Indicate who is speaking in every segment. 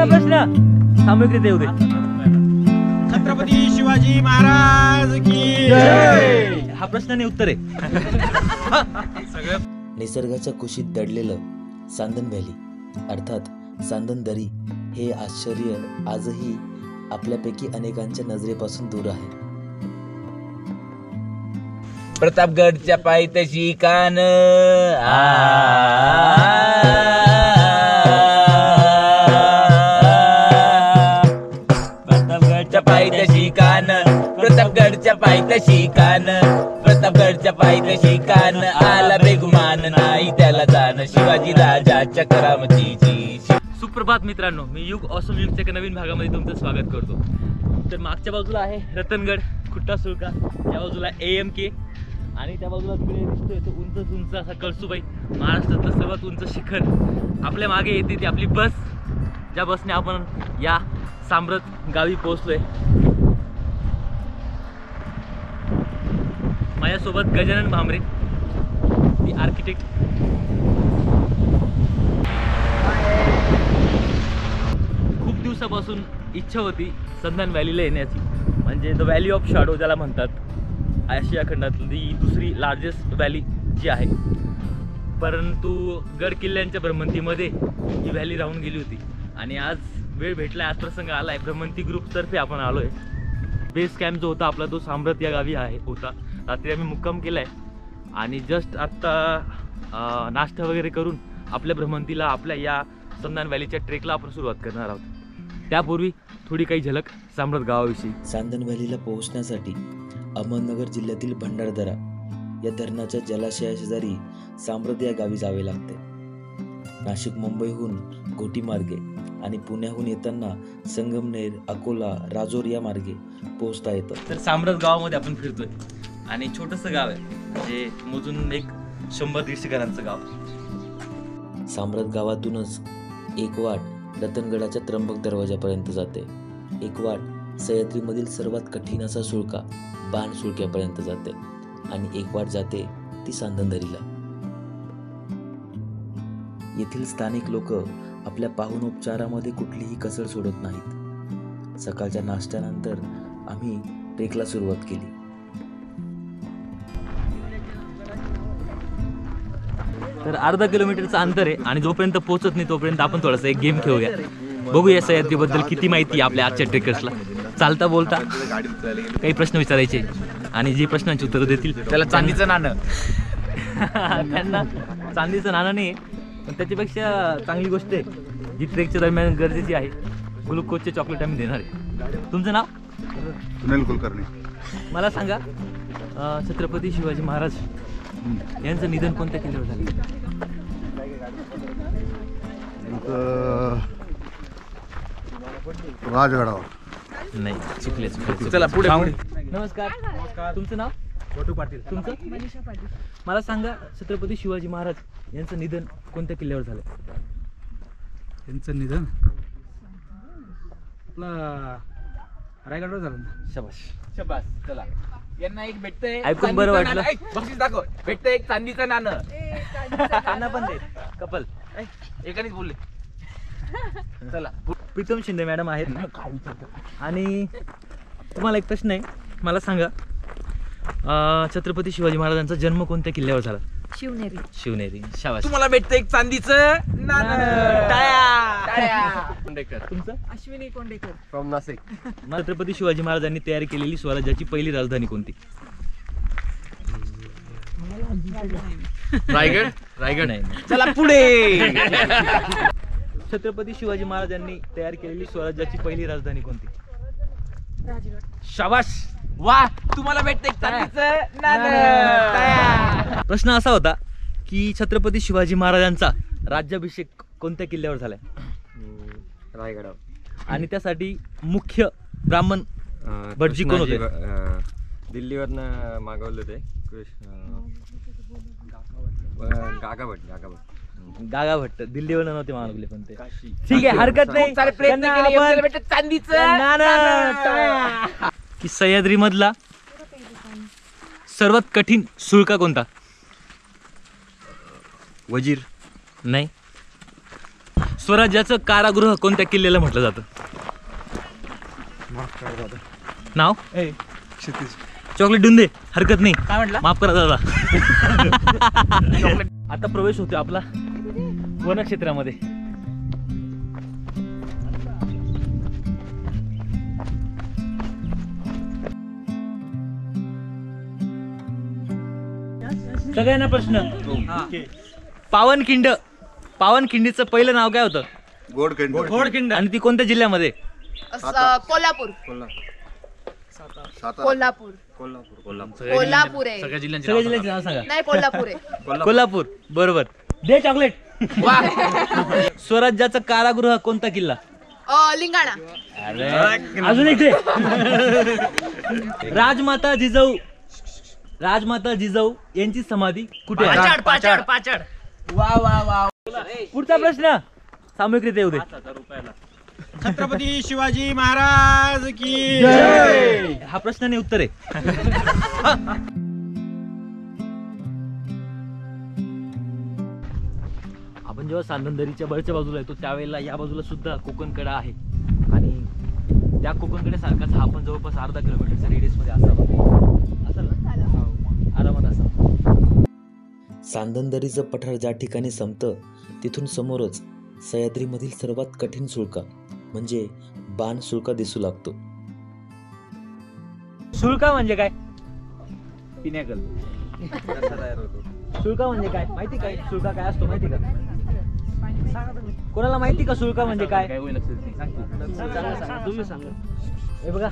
Speaker 1: प्रश्न सामूहिकरित्या येऊ दे.
Speaker 2: छत्रपती शिवाजी महाराज की
Speaker 1: जय. हा प्रश्न आणि उत्तर आहे.
Speaker 3: निसर्गाच्या कुशीत दडलेलं सांदन व्हॅली अर्थात सांदन दरी हे आश्चर्य आजही आपल्यापैकी अनेकांच्या नजरेपासून दूर आहे.
Speaker 4: प्रतापगडच्या पायथ्याशी कान प्रतापगडच्या पायथ्याशी कान प्रतापगडच्या पायथ्याशी कान प्रतापगडच्या पायथ्याशी कान आला बेगुमान नाही त्याला जाण शिवाजी राजाच्या करामतीची.
Speaker 1: सुप्रभात मित्रांनो, मी युग ऑसम युगच्या एका नवीन भागामध्ये तुमचं स्वागत करतो. तर मागच्या बाजूला आहे रतनगड खुट्टा सुळका, या बाजूला AMK आणि त्या बाजूला तिकडे दिसतोय तो उंच असा कळसुबाई, महाराष्ट्रातलं सर्वात उंच शिखर. आपल्या मागे येते ती आपली बस, ज्या बसने आपण या सांब्रत गावी पोहोचलोय. माझ्यासोबत गजानन भामरे, ती आर्किटेक्ट. खूप दिवसापासून इच्छा होती संदन व्हॅलीला येण्याची, म्हणजे द व्हॅली ऑफ शॅडो ज्याला म्हणतात, आशिया खंडातली दुसरी लार्जेस्ट व्हॅली जी आहे. परंतु गड किल्ल्यांच्या भ्रमंतीमध्ये ही व्हॅली राहून गेली होती आणि आज वेळ भेटला, आज प्रसंग आला आहे. भ्रमंती ग्रुपतर्फे आपण आलो आहे. बेस कॅम्प जो होता आपला तो सांब्रत या गावी होता. रात्री आम्ही मुक्काम केला आहे आणि जस्ट आत्ता नाश्ता वगैरे करून आपल्या भ्रमंतीला, आपल्या या संदन व्हॅलीच्या ट्रेकला आपण सुरुवात करणार आहोत. त्यापूर्वी थोडी काही झलक सांब्रत गावाविषयी.
Speaker 3: सांदन व्हॅलीला पोहोचण्यासाठी अहमदनगर जिल्ह्यातील भंडारदरा या धरणाच्या जलाशयाशेजारी सांब्रत या गावी जावे लागते. नाशिक मुंबईहून घोटी मार्गे आणि पुण्याहून येताना संगमनेर, अकोला, राजोर या मार्गे पोहोचता येतं.
Speaker 1: तर सांब्रत गावामध्ये आपण फिरतोय आणि छोटंसं गाव आहे, म्हणजे मोजून एक 100-150 घरांचं गाव.
Speaker 3: सांब्रत गावातूनच एक वाट रतनगडाच्या त्र्यंबक दरवाजापर्यंत जाते. एक वाट सह्याद्रीमधील सर्वात कठीण असा सुळका बाण सुळक्यापर्यंत जाते आणि एक वाट जाते ती सांदन दरीला. येथील स्थानिक लोक आपल्या पाहुणोपचारामध्ये कुठलीही कसर सोडत नाहीत. सकाळच्या नाश्त्यानंतर आम्ही ट्रेकला सुरुवात केली.
Speaker 1: तर अर्धा किलोमीटरचं अंतर आहे आणि जोपर्यंत पोहोचत नाही तोपर्यंत आपण थोडासा एक गेम खेळूया. बघूया सह्याद्रीबद्दल किती माहिती आपल्या आजच्या ट्रेकर्सला. चालता बोलता काही प्रश्न विचारायचे आणि जे प्रश्नांची उत्तरं देतील
Speaker 4: त्याला चांदीचं नाणं.
Speaker 1: त्यांना चांदीचं नाणं नाही, पण त्याच्यापेक्षा चांगली गोष्ट आहे जी ट्रेकच्या दरम्यान गरजेची आहे, ग्लुकोजचे चॉकलेट आम्ही देणार आहे. तुमचं नाव?
Speaker 5: सुनील कुलकर्णी.
Speaker 1: मला सांगा, छत्रपती शिवाजी महाराज यांचं निधन कोणत्या किल्ल्यावर झालं?
Speaker 5: राजगडावर.
Speaker 1: नाही, चुकले.
Speaker 4: चला पुढे.
Speaker 1: नमस्कार. तुमचं नाव?
Speaker 5: छोटू पाटील.
Speaker 1: तुमचं? मनीषा पाटील. मला सांगा, छत्रपती शिवाजी महाराज यांचं निधन कोणत्या किल्ल्यावर झालं?
Speaker 6: त्यांचं निधन आपला रायगडवर झालं ना.
Speaker 1: शबाश.
Speaker 4: चला, यांना एक भेटतंय
Speaker 1: ऐकून बरं वाटलं.
Speaker 4: बक्षीस दाखव. भेटतंय एक चांदीचं नाणं.
Speaker 1: त्यांना पण दे. कपल
Speaker 4: एकानेच बोलले. चला.
Speaker 1: प्रीतम शिंदे मॅडम आहेत आणि तुम्हाला एक प्रश्न आहे. मला सांगा, छत्रपती शिवाजी महाराजांचा जन्म कोणत्या किल्ल्यावर झाला? शिवनेरी. शाबास.
Speaker 4: तुम्हाला भेटतं एक चांदीचं नाणं. टाळ्या.
Speaker 1: तुमचं?
Speaker 7: अश्विनी कोंडेकर
Speaker 4: फ्रॉम नाशिक.
Speaker 1: छत्रपती शिवाजी महाराजांनी तयार केलेली स्वराज्याची पहिली राजधानी कोणती?
Speaker 4: रायगड.
Speaker 1: नाही.
Speaker 4: चला पुढे.
Speaker 1: छत्रपती शिवाजी महाराजांनी तयार केलेली स्वराज्याची पहिली राजधानी कोणती?
Speaker 7: राजगड.
Speaker 4: शाबाश. वा, तुम्हाला भेटतं एक चांदीचं नाणं.
Speaker 1: प्रश्न असा होता की छत्रपती शिवाजी महाराजांचा राज्याभिषेक कोणत्या किल्ल्यावर झालाय?
Speaker 8: रायगडावर.
Speaker 1: आणि त्यासाठी मुख्य ब्राह्मण भटजी कोण होते?
Speaker 8: दिल्लीवरनं मागवले होते.
Speaker 1: गागा भट्ट. दिल्लीवर नव्हते मागवले पण ते. ठीक आहे, हरकत नाही.
Speaker 4: सारे प्रयत्न केले, एवढ्याला भेटतं चांदीचं
Speaker 1: नाणं. की सह्याद्री मधला सर्वात कठीण सुळका कोणता?
Speaker 8: वजीर.
Speaker 1: नाही. स्वराज्याचं कारागृह कोणत्या किल्ल्याला म्हटलं जातं? नाव चॉकलेट देऊन दे, हरकत नाही.
Speaker 2: काय म्हटलं?
Speaker 1: माफ करा दादा. आता प्रवेश होतो आपला वनक्षेत्रामध्ये. सगळ्यांना प्रश्न. पावनखिंडीचं पहिलं नाव काय होतं?
Speaker 2: घोडखिंड.
Speaker 1: आणि ती कोणत्या जिल्ह्यामध्ये?
Speaker 7: कोल्हापूर
Speaker 5: सातारा
Speaker 7: कोल्हापूर कोल्हापूर आहे.
Speaker 1: सगळ्या जिल्ह्यांची नाव सांगा.
Speaker 7: नाही कोल्हापूर आहे.
Speaker 1: कोल्हापूर. बरोबर. दे चॉकलेट. स्वराज्याचा कारागृह कोणता किल्ला?
Speaker 7: लिंगाणा.
Speaker 1: अजून एक दे. राजमाता जिजाऊ यांची समाधी कुठे आहे?
Speaker 2: पाचाड.
Speaker 1: पुढचा प्रश्न सामूहिकरित्या येऊ दे.
Speaker 2: छत्रपती शिवाजी महाराज की
Speaker 1: हा प्रश्न नाही, उत्तर आहे. आपण जेव्हा सांदनदरीच्या बळच्या बाजूला येतो त्यावेळेला या बाजूला सुद्धा कोकणकडा आहे आणि त्या कोकणकडे सारखाच हा पण जवळपास अर्धा किलोमीटरच्या रेडियस मध्ये असाल ना? आरामात असा.
Speaker 3: सांदनदरीचं पठार ज्या ठिकाणी संपतं तिथून समोरच सह्याद्रीमधील सर्वात कठीण सुळका म्हणजे बाण सुळका दिसू लागतो.
Speaker 1: सुळका म्हणजे काय?
Speaker 2: पिनेकल.
Speaker 1: सुळका म्हणजे काय माहिती? काय सुळका काय असतो माहिती का? कोणाला माहिती का सुळका म्हणजे काय? तुम्ही सांगा. हे बघा,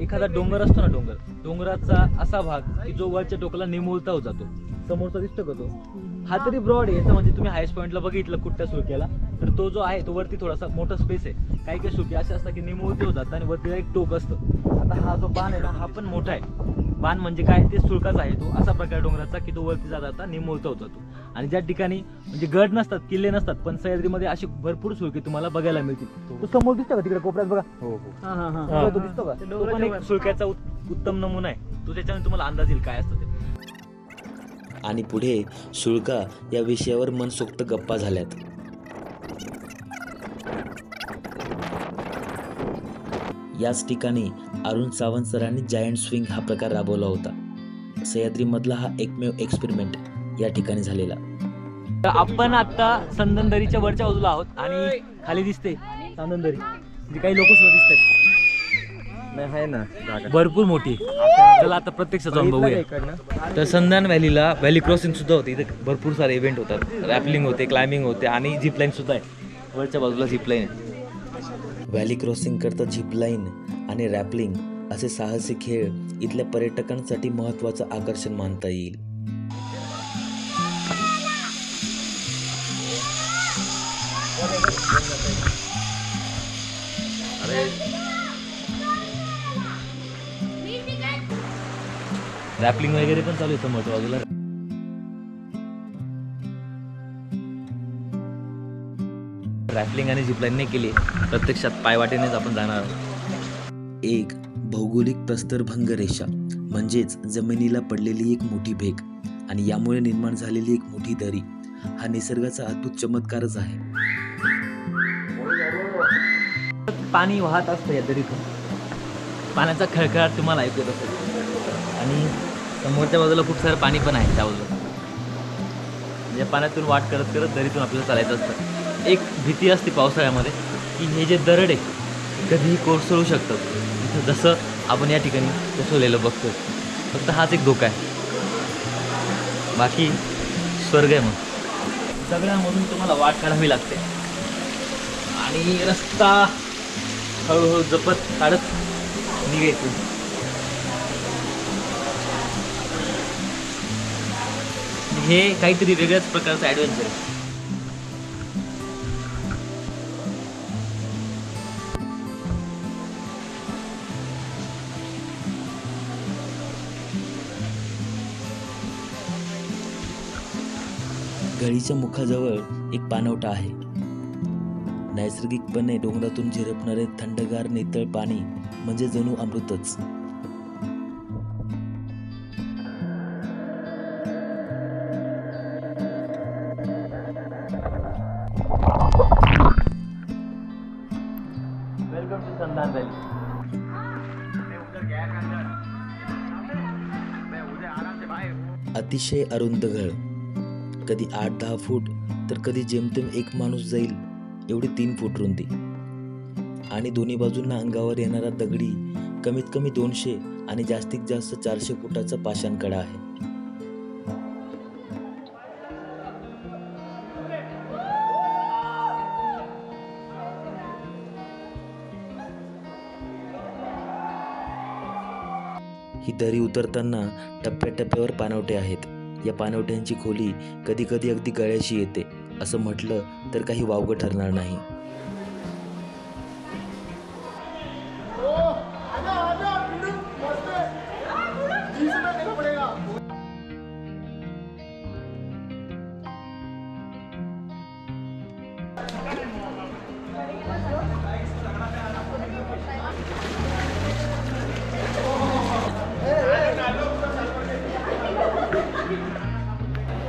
Speaker 1: एखादा डोंगर असतो ना, डोंगराचा असा भाग की जो वरच्या टोकाला निमुळता होत जातो. समोरचा दिसतो का तो? हा तरी ब्रॉड आहे. याचा म्हणजे तुम्ही हायस्ट पॉईंटला बघितलं कुठच्या सुळक्याला तर तो जो आहे तो वरती थोडासा मोठा स्पेस आहे. काही काही सुळके असे असतात की निमुळते होत जातात आणि वरती एक टोक असतं. आता हा जो बाण आहे ना हा पण मोठा आहे. बाण म्हणजे काय? ते सुळकाच आहे तो असा प्रकार डोंगराचा की तो वरती जाता निमुळता होत जातो. आणि ज्या ठिकाणी म्हणजे गड नसतात, किल्ले नसतात, पण सह्याद्रीमध्ये अशी भरपूर सुळके तुम्हाला बघायला मिळतील. तो समोर दिसतो का तिकडे कोपऱ्यात बघा? तो दिसतो का? तो पण एक सुळक्याचा उत्तम नमुना आहे. तो त्याच्याने तुम्हाला अंदाज येईल काय असतं ते.
Speaker 3: आणि पुढे सुळका या विषयावर मनसोक्त गप्पा झाल्यात. याच ठिकाणी अरुण सावंत सरांनी जायंट स्विंग हा प्रकार राबवला होता. सह्याद्रीमधला हा एकमेव एक्सपेरिमेंट या ठिकाणी झालेला.
Speaker 1: आपण आता संदनदरीच्या वरच्या बाजूला आहोत आणि खाली दिसते संदनदरी. म्हणजे काही लोक सुद्धा दिसतात.
Speaker 8: आहे ना जागा.
Speaker 1: भरपूर मोठी. चला आता प्रत्यक्ष जाऊन बघूया. तर संदन व्हॅलीला व्हॅली क्रॉसिंग सुद्धा होते. इथे भरपूर सारे इव्हेंट होतात. रॅपलिंग होते, क्लाइम्बिंग होते आणि झिप लाईन सुद्धा आहे. वरच्या बाजूला झिप लाईन आहे.
Speaker 3: व्हॅली क्रॉसिंग करता झिपलाईन आणि रॅपलिंग असे साहसी खेळ इथल्या पर्यटकांसाठी महत्त्वाचं आकर्षण मानता येईल.
Speaker 1: रॅपलिंग वगैरे पण चालू आहे समोरच्या बाजूला. रॅपलिंग आणि झिपलाईन नाही केली, प्रत्यक्षात पायवाटेनेच आपण जाणार आहोत.
Speaker 3: एक भौगोलिक प्रस्तरभंग रेषा म्हणजेच जमिनीला पडलेली एक मोठी भेग आणि यामुळे निर्माण झालेली एक मोठी दरी हा निसर्गाचा अद्भुत चमत्कारच आहे.
Speaker 1: पाणी वाहत असतं या दरीतून. पाण्याचा खळखळाट तुम्हाला ऐकू येत असेल आणि समोरच्या बाजूला खूप सारं पाणी पण आहे त्या बाजूला. म्हणजे पाण्यातून वाट करत करत दरीतून आपल्याला चालायचं असतं. एक भीती असते पावसाळ्यामध्ये की हे जे दरड आहे कधीही कोसळू शकतं. इथं जसं आपण या ठिकाणी कोसळलेलं बघतो. फक्त हाच एक धोका आहे, बाकी स्वर्ग आहे. मग सगळ्यामधून तुम्हाला वाट काढावी लागते आणि रस्ता हळूहळू जपत काढत निघायचं. हे काहीतरी वेगळ्याच प्रकारचं ॲडव्हेंचर आहे.
Speaker 3: गळीच्या मुखाजवळ एक पाणवठा आहे. नैसर्गिकपणे डोंगरातून झिरपणारे थंडगार नितळ पाणी म्हणजे जणू अमृतच.
Speaker 1: संधान व्हॅली.
Speaker 3: अतिशय अरुंद घळ, कधी 8-10 फूट तर कधी जेमतेम एक माणूस जाईल एवढी 3 फूट रुंदी, आणि दोन्ही बाजूंना अंगावर येणारा दगडी कमीत कमी 200 आणि जास्तीत जास्त 400 फुटाचा पाषाणकडा आहे. ही दरी उतरताना टप्प्याटप्प्यावर पाणवठे आहेत. या पाणवठ्यांची खोली कधी कधी अगदी गळ्याशी येते. असं म्हटलं तर काही वावगं ठरणार नाही.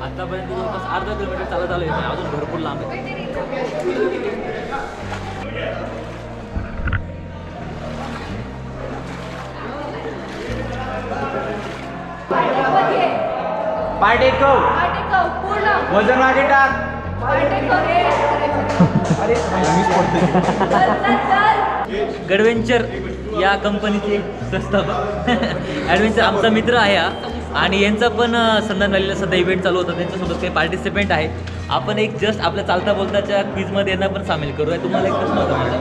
Speaker 1: आतापर्यंत जवळपास अर्धा किलोमीटर चालत आलोय, अजून भरपूर लांब आहे.
Speaker 2: पाय टेकव, वजन मागे टाक.
Speaker 1: गडवेंचर या कंपनीचे संस्थापक ॲडव्हेंचर आमचा मित्र आहे हा, आणि यांचा पण संधान व्हॅलीला सध्या इव्हेंट चालू होता. त्यांच्यासोबत काही पार्टिसिपेंट आहे. आपण एक जस्ट आपल्या चालता बोलताच्या क्विजमध्ये यांना पण सामील करूया. तुम्हाला एक प्रश्न होता माझा.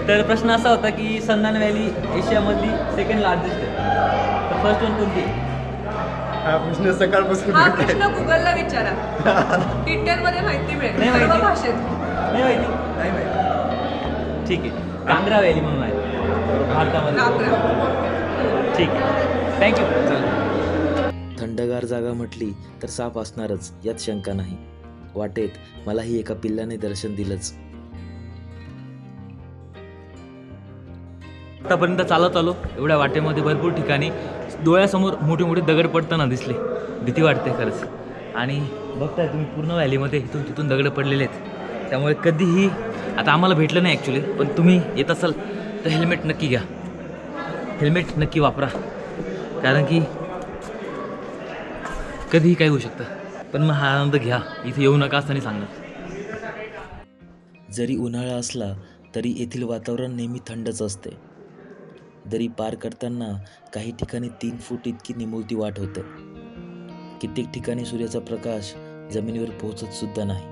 Speaker 1: तर प्रश्न असा होता की संधान व्हॅली एशियामधली सेकंड लार्जेस्ट आहे, तर फर्स्ट वन कोणती?
Speaker 5: हा प्रश्न सकाळपासून
Speaker 9: हा प्रश्न गुगलला विचारा, डिटेलमध्ये माहिती मिळेल.
Speaker 1: नाही माहिती?
Speaker 9: सर्व भाषेत.
Speaker 1: नाही माहिती? ठीक आहे. कांग्रा व्हॅली म्हणून आहे भारतामध्ये.
Speaker 9: कांग्रा.
Speaker 1: ठीक आहे, थँक्यू.
Speaker 3: थंडगार जागा म्हटली तर साप असणारच, यात शंका नाही. वाटेत मलाही एका पिल्लाने दर्शन दिलंच.
Speaker 1: आतापर्यंत चालत आलो, एवढ्या वाटेमध्ये भरपूर ठिकाणी डोळ्यासमोर मोठे मोठे दगड पडताना दिसले. भीती वाटते खरंच. आणि बघताय तुम्ही पूर्ण व्हॅलीमध्ये इथून तिथून दगड पडलेले आहेत. त्यामुळे कधीही, आता आम्हाला भेटलं नाही ॲक्च्युली, पण तुम्ही येत असाल तर हेल्मेट नक्की घ्या, हेल्मेट नक्की वापरा, कारण की कधीही काय होऊ शकतं. पण मग हा आनंद घ्या, इथे येऊ नका असताना सांगणार.
Speaker 3: जरी उन्हाळा असला तरी येथील वातावरण नेहमी थंडच असते. दरी पार करताना काही ठिकाणी 3 फूट इतकी निमुळती वाट होते. कित्येक ठिकाणी सूर्याचा प्रकाश जमिनीवर पोहोचत सुद्धा नाही.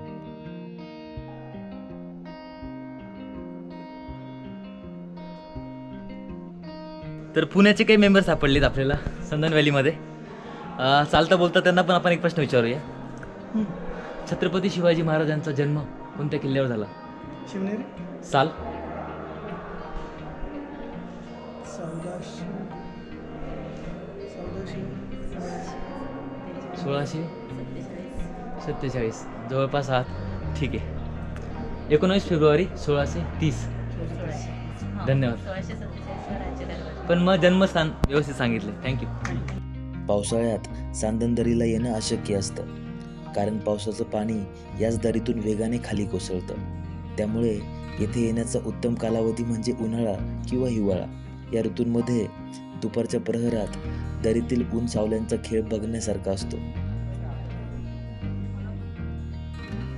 Speaker 1: तर पुण्याचे काही मेंबर सापडलेत आपल्याला संधान व्हॅलीमध्ये. चालता बोलता त्यांना पण आपण एक प्रश्न विचारूया. छत्रपती शिवाजी महाराजांचा जन्म कोणत्या किल्ल्यावर झाला?
Speaker 6: शिवनेरी.
Speaker 1: साल? 1647. जवळपास आहात. ठीक आहे. 19 फेब्रुवारी 1630. धन्यवाद. पण मग जन्मस्थान व्यवस्थित सांगितलं. थँक्यू.
Speaker 3: पावसाळ्यात सांदन दरीला येणं अशक्य असतं, कारण पावसाचं पाणी याच दरीतून वेगाने खाली कोसळतं. त्यामुळे येथे येण्याचा उत्तम कालावधी म्हणजे उन्हाळा किंवा हिवाळा. या ऋतूंमध्ये दुपारच्या प्रहरात दरीतील ऊन सावल्यांचा खेळ बघण्यासारखा असतो.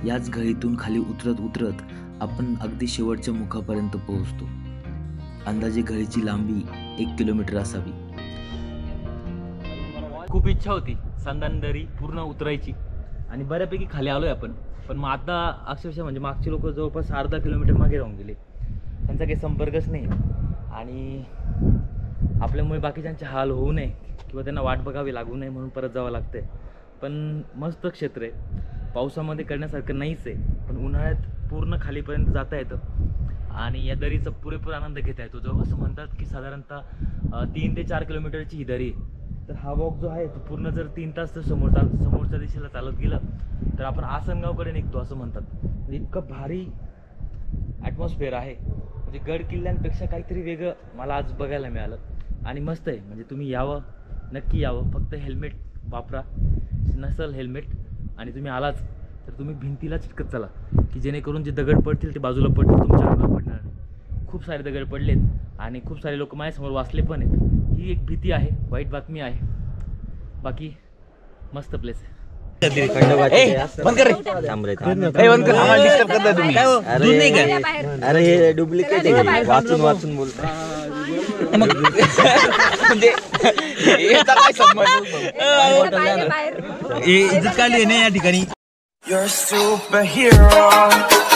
Speaker 3: याच घळीतून खाली उतरत उतरत आपण अगदी शेवटच्या मुखापर्यंत पोहोचतो. अंदाजे घळीची लांबी 1 किलोमीटर असावी.
Speaker 1: खूप इच्छा होती संधान दरी पूर्ण उतरायची, आणि बऱ्यापैकी खाली आलोय आपण. पण मग आता अक्षरशः म्हणजे मागचे लोक जवळपास अर्धा किलोमीटर मागे राहून गेले. त्यांचा काही संपर्कच नाही, आणि आपल्यामुळे बाकीच्यांचे हाल होऊ नये किंवा त्यांना वाट बघावी लागू नये म्हणून परत जावं लागतंय. पण मस्त क्षेत्र आहे, पावसामध्ये करण्यासारखं नाहीच आहे, पण उन्हाळ्यात पूर्ण खालीपर्यंत जाता येतं आणि या दरीचा पुरेपूर आनंद घेता येतो. जो असं म्हणतात की साधारणतः 3 ते 4 किलोमीटरची ही दरी. तर हा वॉक जो आहे तो पूर्ण जर 3 तास तर समोरच्या दिशेला चालत गेलं तर आपण आसनगावकडे निघतो असं म्हणतात. म्हणजे इतकं भारी ॲटमॉस्फिअर आहे, म्हणजे गड किल्ल्यांपेक्षा काहीतरी वेगळं मला आज बघायला मिळालं. आणि मस्त आहे, म्हणजे तुम्ही यावं, नक्की यावं. फक्त हेल्मेट वापरा, नसेल हेल्मेट आणि तुम्ही आलाच तर तुम्ही भिंतीला चिटकत चला, की जेणेकरून जे दगड पडतील ते बाजूला पडतील, तुमच्या अंगावर पडणार नाही. खूप सारे दगड पडलेत आणि खूप सारे लोक माझ्यासमोर वाचले पण आहेत. ही एक भीती आहे, वाईट बातमी आहे. बाकी मस्त प्लेस आहे.
Speaker 8: अरे हे डुप्लिकेट आहे, वाचून वाचून बोलतो.
Speaker 4: म्हणजे याचा काय संबंध? इज्जत काढली नाही या ठिकाणी.
Speaker 10: You're a superhero.